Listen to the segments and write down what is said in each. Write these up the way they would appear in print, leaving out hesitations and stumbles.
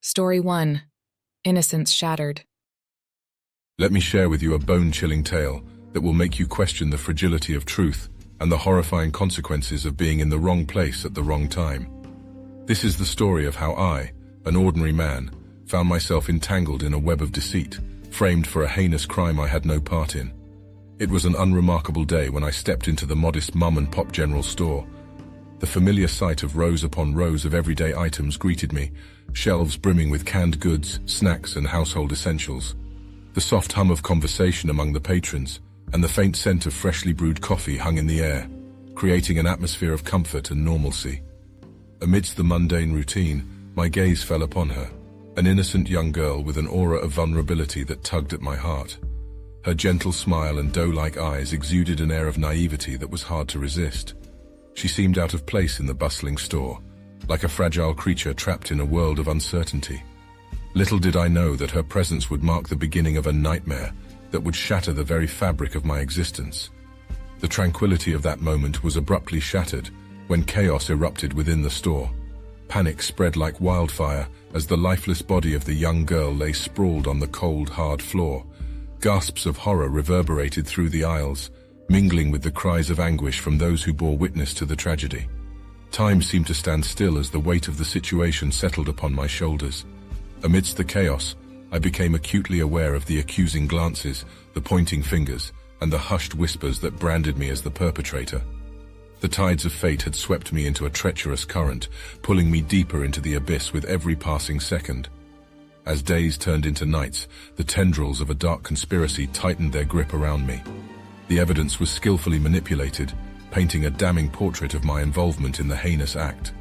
Story 1. Innocence Shattered. Let me share with you a bone-chilling tale that will make you question the fragility of truth and the horrifying consequences of being in the wrong place at the wrong time. This is the story of how I, an ordinary man, found myself entangled in a web of deceit, framed for a heinous crime I had no part in. It was an unremarkable day when I stepped into the modest mum-and-pop general store. The familiar sight of rows upon rows of everyday items greeted me, shelves brimming with canned goods, snacks, and household essentials. The soft hum of conversation among the patrons and the faint scent of freshly brewed coffee hung in the air, creating an atmosphere of comfort and normalcy. Amidst the mundane routine, my gaze fell upon her, an innocent young girl with an aura of vulnerability that tugged at my heart. Her gentle smile and doe-like eyes exuded an air of naivety that was hard to resist. She seemed out of place in the bustling store, like a fragile creature trapped in a world of uncertainty. Little did I know that her presence would mark the beginning of a nightmare that would shatter the very fabric of my existence. The tranquility of that moment was abruptly shattered when chaos erupted within the store. Panic spread like wildfire as the lifeless body of the young girl lay sprawled on the cold, hard floor. Gasps of horror reverberated through the aisles, mingling with the cries of anguish from those who bore witness to the tragedy. Time seemed to stand still as the weight of the situation settled upon my shoulders. Amidst the chaos, I became acutely aware of the accusing glances, the pointing fingers, and the hushed whispers that branded me as the perpetrator. The tides of fate had swept me into a treacherous current, pulling me deeper into the abyss with every passing second. As days turned into nights, the tendrils of a dark conspiracy tightened their grip around me. The evidence was skillfully manipulated, painting a damning portrait of my involvement in the heinous act.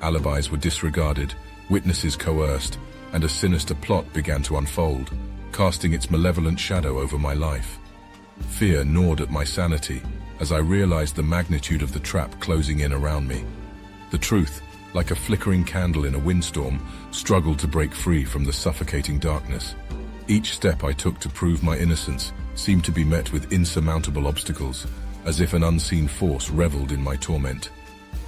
Alibis were disregarded, witnesses coerced, and a sinister plot began to unfold, casting its malevolent shadow over my life. Fear gnawed at my sanity as I realized the magnitude of the trap closing in around me. The truth, like a flickering candle in a windstorm, struggled to break free from the suffocating darkness. Each step I took to prove my innocence seemed to be met with insurmountable obstacles, as if an unseen force reveled in my torment.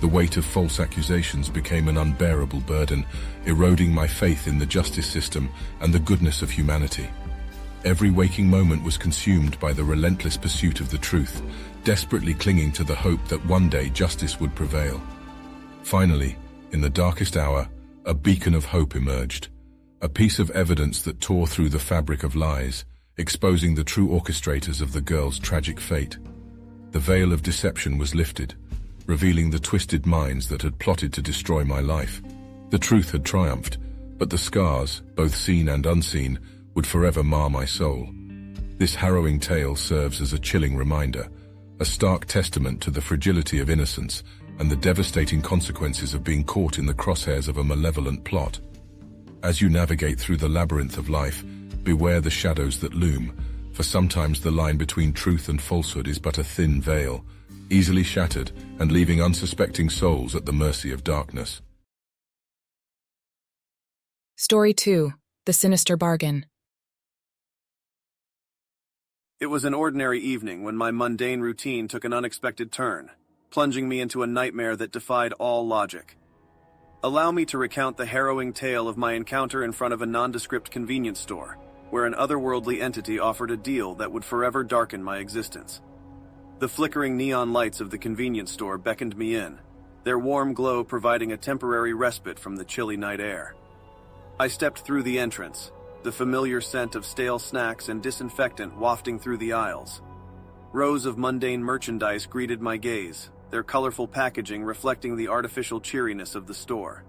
The weight of false accusations became an unbearable burden, eroding my faith in the justice system and the goodness of humanity. Every waking moment was consumed by the relentless pursuit of the truth, desperately clinging to the hope that one day justice would prevail. Finally, in the darkest hour, a beacon of hope emerged, a piece of evidence that tore through the fabric of lies, exposing the true orchestrators of the girl's tragic fate. The veil of deception was lifted, revealing the twisted minds that had plotted to destroy my life. The truth had triumphed, but the scars, both seen and unseen, would forever mar my soul. This harrowing tale serves as a chilling reminder, a stark testament to the fragility of innocence and the devastating consequences of being caught in the crosshairs of a malevolent plot. As you navigate through the labyrinth of life, beware the shadows that loom, for sometimes the line between truth and falsehood is but a thin veil, easily shattered and leaving unsuspecting souls at the mercy of darkness. Story 2. The Sinister Bargain. It was an ordinary evening when my mundane routine took an unexpected turn, plunging me into a nightmare that defied all logic. Allow me to recount the harrowing tale of my encounter in front of a nondescript convenience store, where an otherworldly entity offered a deal that would forever darken my existence. The flickering neon lights of the convenience store beckoned me in, their warm glow providing a temporary respite from the chilly night air. I stepped through the entrance, the familiar scent of stale snacks and disinfectant wafting through the aisles. Rows of mundane merchandise greeted my gaze, their colorful packaging reflecting the artificial cheeriness of the store.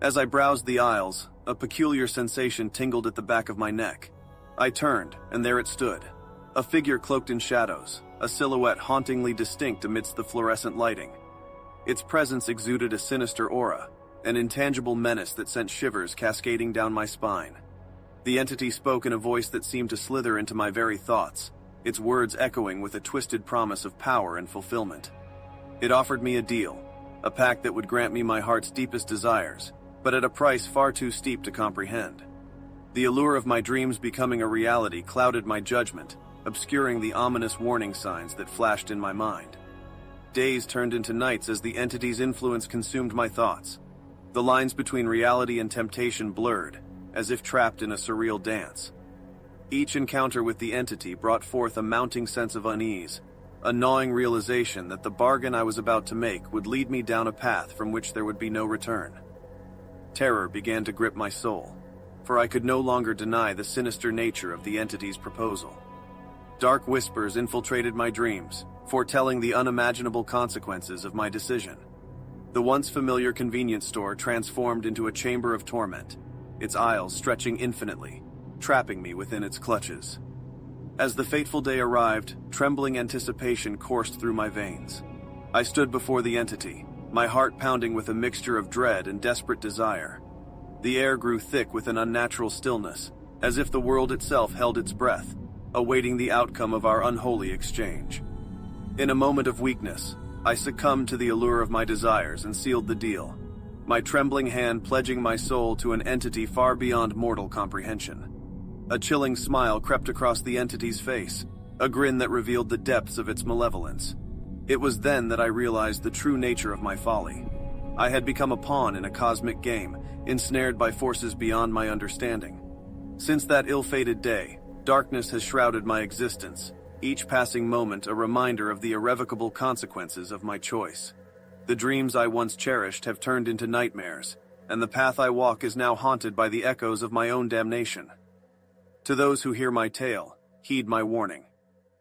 As I browsed the aisles, a peculiar sensation tingled at the back of my neck. I turned, and there it stood, a figure cloaked in shadows, a silhouette hauntingly distinct amidst the fluorescent lighting. Its presence exuded a sinister aura, an intangible menace that sent shivers cascading down my spine. The entity spoke in a voice that seemed to slither into my very thoughts, its words echoing with a twisted promise of power and fulfillment. It offered me a deal, a pact that would grant me my heart's deepest desires, but at a price far too steep to comprehend. The allure of my dreams becoming a reality clouded my judgment, obscuring the ominous warning signs that flashed in my mind. Days turned into nights as the entity's influence consumed my thoughts. The lines between reality and temptation blurred, as if trapped in a surreal dance. Each encounter with the entity brought forth a mounting sense of unease, a gnawing realization that the bargain I was about to make would lead me down a path from which there would be no return. Terror began to grip my soul, for I could no longer deny the sinister nature of the entity's proposal. Dark whispers infiltrated my dreams, foretelling the unimaginable consequences of my decision. The once familiar convenience store transformed into a chamber of torment, its aisles stretching infinitely, trapping me within its clutches. As the fateful day arrived, trembling anticipation coursed through my veins. I stood before the entity, my heart pounding with a mixture of dread and desperate desire. The air grew thick with an unnatural stillness, as if the world itself held its breath, awaiting the outcome of our unholy exchange. In a moment of weakness, I succumbed to the allure of my desires and sealed the deal, my trembling hand pledging my soul to an entity far beyond mortal comprehension. A chilling smile crept across the entity's face, a grin that revealed the depths of its malevolence. It was then that I realized the true nature of my folly. I had become a pawn in a cosmic game, ensnared by forces beyond my understanding. Since that ill-fated day, darkness has shrouded my existence, each passing moment a reminder of the irrevocable consequences of my choice. The dreams I once cherished have turned into nightmares, and the path I walk is now haunted by the echoes of my own damnation. To those who hear my tale, heed my warning.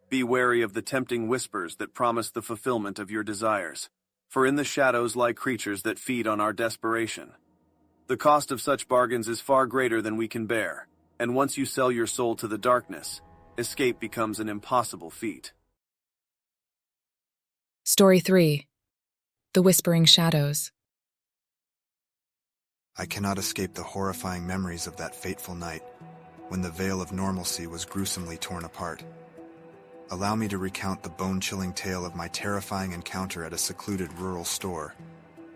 Be wary of the tempting whispers that promise the fulfillment of your desires, for in the shadows lie creatures that feed on our desperation. The cost of such bargains is far greater than we can bear, and once you sell your soul to the darkness, escape becomes an impossible feat. Story 3. The Whispering Shadows. I cannot escape the horrifying memories of that fateful night, when the veil of normalcy was gruesomely torn apart. Allow me to recount the bone-chilling tale of my terrifying encounter at a secluded rural store,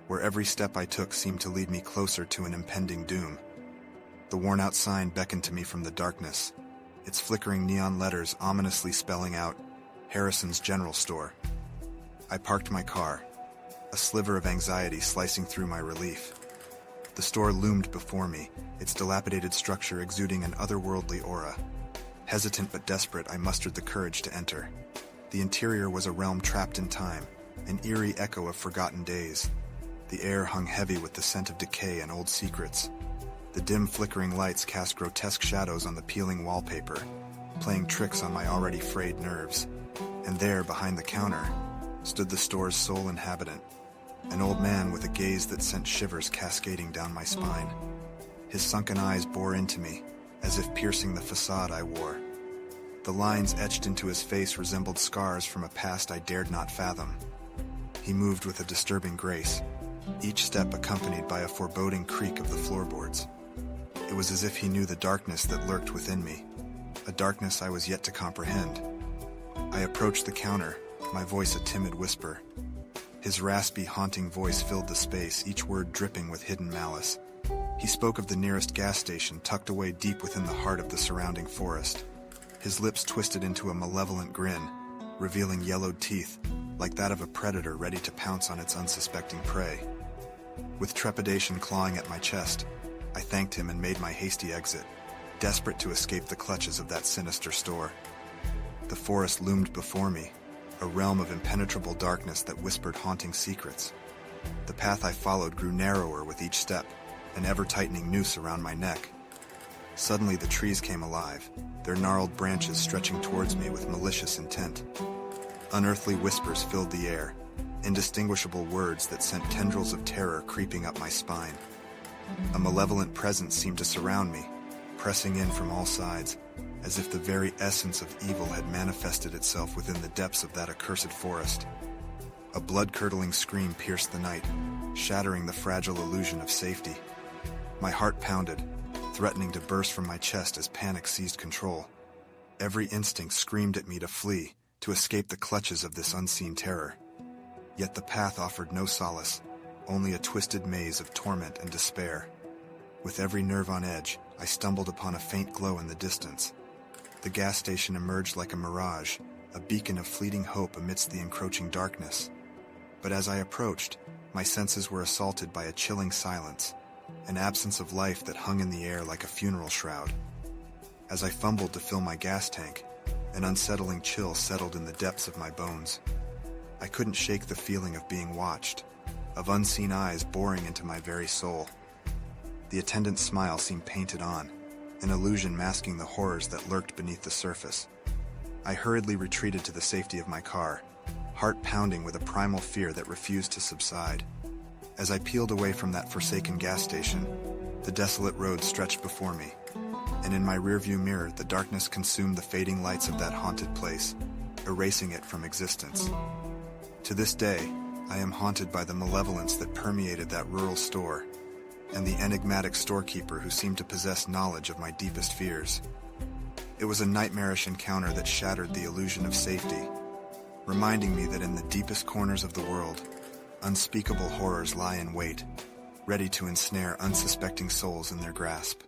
where every step I took seemed to lead me closer to an impending doom. The worn-out sign beckoned to me from the darkness, its flickering neon letters ominously spelling out, Harrison's General Store. I parked my car, a sliver of anxiety slicing through my relief. The store loomed before me, its dilapidated structure exuding an otherworldly aura. Hesitant but desperate, I mustered the courage to enter. The interior was a realm trapped in time, an eerie echo of forgotten days. The air hung heavy with the scent of decay and old secrets. The dim flickering lights cast grotesque shadows on the peeling wallpaper, playing tricks on my already frayed nerves. And there, behind the counter, stood the store's sole inhabitant, an old man with a gaze that sent shivers cascading down my spine. His sunken eyes bore into me, as if piercing the façade I wore. The lines etched into his face resembled scars from a past I dared not fathom. He moved with a disturbing grace, each step accompanied by a foreboding creak of the floorboards. It was as if he knew the darkness that lurked within me, a darkness I was yet to comprehend. I approached the counter, my voice a timid whisper. His raspy, haunting voice filled the space, each word dripping with hidden malice. He spoke of the nearest gas station tucked away deep within the heart of the surrounding forest. His lips twisted into a malevolent grin, revealing yellowed teeth, like that of a predator ready to pounce on its unsuspecting prey. With trepidation clawing at my chest, I thanked him and made my hasty exit, desperate to escape the clutches of that sinister store. The forest loomed before me, a realm of impenetrable darkness that whispered haunting secrets. The path I followed grew narrower with each step, an ever-tightening noose around my neck. Suddenly the trees came alive, their gnarled branches stretching towards me with malicious intent. Unearthly whispers filled the air, indistinguishable words that sent tendrils of terror creeping up my spine. A malevolent presence seemed to surround me, pressing in from all sides, as if the very essence of evil had manifested itself within the depths of that accursed forest. A blood-curdling scream pierced the night, shattering the fragile illusion of safety. My heart pounded, threatening to burst from my chest as panic seized control. Every instinct screamed at me to flee, to escape the clutches of this unseen terror. Yet the path offered no solace, only a twisted maze of torment and despair. With every nerve on edge, I stumbled upon a faint glow in the distance. The gas station emerged like a mirage, a beacon of fleeting hope amidst the encroaching darkness. But as I approached, My senses were assaulted by a chilling silence, an absence of life that hung in the air like a funeral shroud. As I fumbled to fill my gas tank, an unsettling chill settled in the depths of my bones. I couldn't shake the feeling of being watched, of unseen eyes boring into my very soul. The attendant's smile seemed painted on, an illusion masking the horrors that lurked beneath the surface. I hurriedly retreated to the safety of my car, heart pounding with a primal fear that refused to subside. As I peeled away from that forsaken gas station, the desolate road stretched before me, and in my rearview mirror the darkness consumed the fading lights of that haunted place, erasing it from existence. To this day, I am haunted by the malevolence that permeated that rural store, and the enigmatic storekeeper who seemed to possess knowledge of my deepest fears. It was a nightmarish encounter that shattered the illusion of safety, reminding me that in the deepest corners of the world, unspeakable horrors lie in wait, ready to ensnare unsuspecting souls in their grasp.